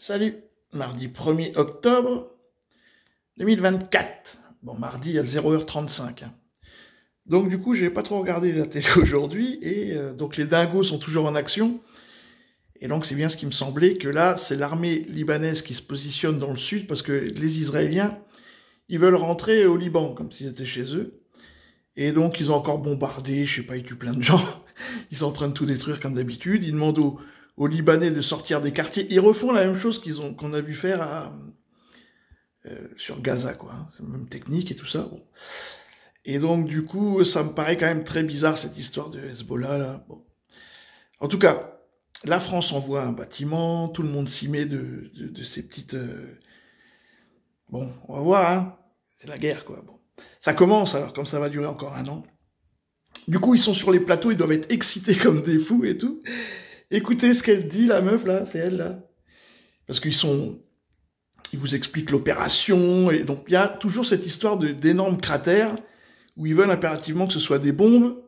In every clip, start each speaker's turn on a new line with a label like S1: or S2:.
S1: Salut, mardi 1er octobre 2024. Bon, mardi à 0h35. Donc du coup, j'ai pas trop regardé la télé aujourd'hui, et donc les dingos sont toujours en action. Et donc c'est bien ce qui me semblait, que là, c'est l'armée libanaise qui se positionne dans le sud, parce que les Israéliens, ils veulent rentrer au Liban, comme s'ils étaient chez eux. Et donc ils ont encore bombardé, je sais pas, ils tuent plein de gens. Ils sont en train de tout détruire comme d'habitude. Ils demandent aux Libanais de sortir des quartiers. Ils refont la même chose qu'on a vu faire sur Gaza, quoi. C'est la même technique et tout ça. Bon. Et donc, du coup, ça me paraît quand même très bizarre, cette histoire de Hezbollah, là. Bon. En tout cas, la France envoie un bâtiment, tout le monde s'y met de ces petites... Bon, on va voir, hein. C'est la guerre, quoi. Bon. Ça commence, alors, comme ça va durer encore un an. Du coup, ils sont sur les plateaux, ils doivent être excités comme des fous et tout. Écoutez ce qu'elle dit, la meuf, là, c'est elle, là. Parce qu'ils vous expliquent l'opération, et donc il y a toujours cette histoire d'énormes cratères, où ils veulent impérativement que ce soit des bombes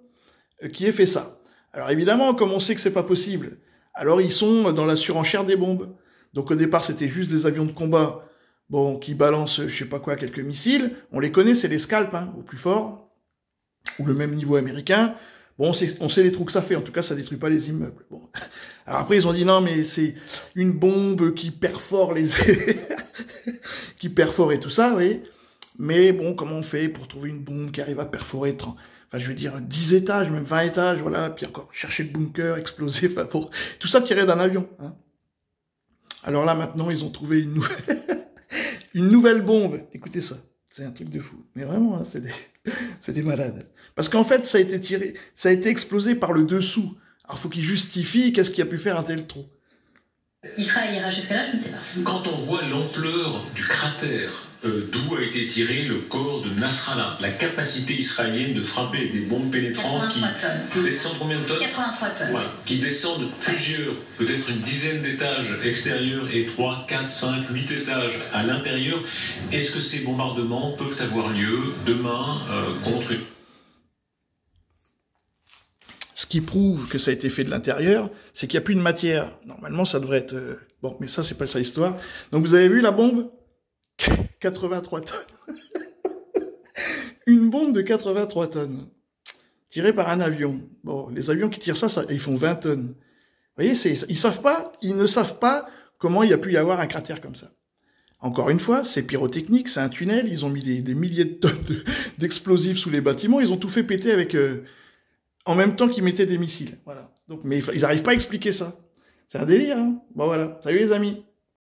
S1: qui aient fait ça. Alors évidemment, comme on sait que c'est pas possible, alors ils sont dans la surenchère des bombes. Donc au départ, c'était juste des avions de combat, bon, qui balancent, je sais pas quoi, quelques missiles. On les connaît, c'est les Scalp, hein, au plus fort, ou le même niveau américain. Bon, on sait les trous que ça fait, en tout cas, ça détruit pas les immeubles. Bon. Alors après, ils ont dit non, mais c'est une bombe qui perfore qui perfore et tout ça, oui. Mais bon, comment on fait pour trouver une bombe qui arrive à perforer 30... Enfin, je veux dire, 10 étages, même 20 étages, voilà, puis encore chercher le bunker, exploser, enfin, pour... Tout ça tiré d'un avion, hein. Alors là, maintenant, ils ont trouvé une nouvelle bombe. Écoutez ça. C'est un truc de fou. Mais vraiment, hein, c'est des malades. Parce qu'en fait, ça a été explosé par le dessous. Alors, faut qu'ils justifient qu'est-ce qui a pu faire un tel trou.
S2: Israël ira jusqu'à là, je ne sais pas.
S3: Quand on voit l'ampleur du cratère, d'où a été tiré le corps de Nasrallah, la capacité israélienne de frapper des bombes pénétrantes qui descendent combien de tonnes?
S2: 83 tonnes.
S3: Voilà, qui descendent plusieurs, peut-être une dizaine d'étages extérieurs et 3, 4, 5, 8 étages à l'intérieur. Est-ce que ces bombardements peuvent avoir lieu demain contre une...
S1: Ce qui prouve que ça a été fait de l'intérieur, c'est qu'il n'y a plus de matière. Normalement, ça devrait être... Bon, mais ça, c'est pas sa histoire. Donc, vous avez vu la bombe? 83 tonnes. Une bombe de 83 tonnes. Tirée par un avion. Bon, les avions qui tirent ça, ils font 20 tonnes. Vous voyez, ils ne savent pas comment il y a pu y avoir un cratère comme ça. Encore une fois, c'est pyrotechnique, c'est un tunnel, ils ont mis des milliers de tonnes d'explosifs sous les bâtiments, ils ont tout fait péter avec... en même temps qu'ils mettaient des missiles. Voilà. Donc, mais ils n'arrivent pas à expliquer ça. C'est un délire, hein. Bon, voilà. Salut les amis.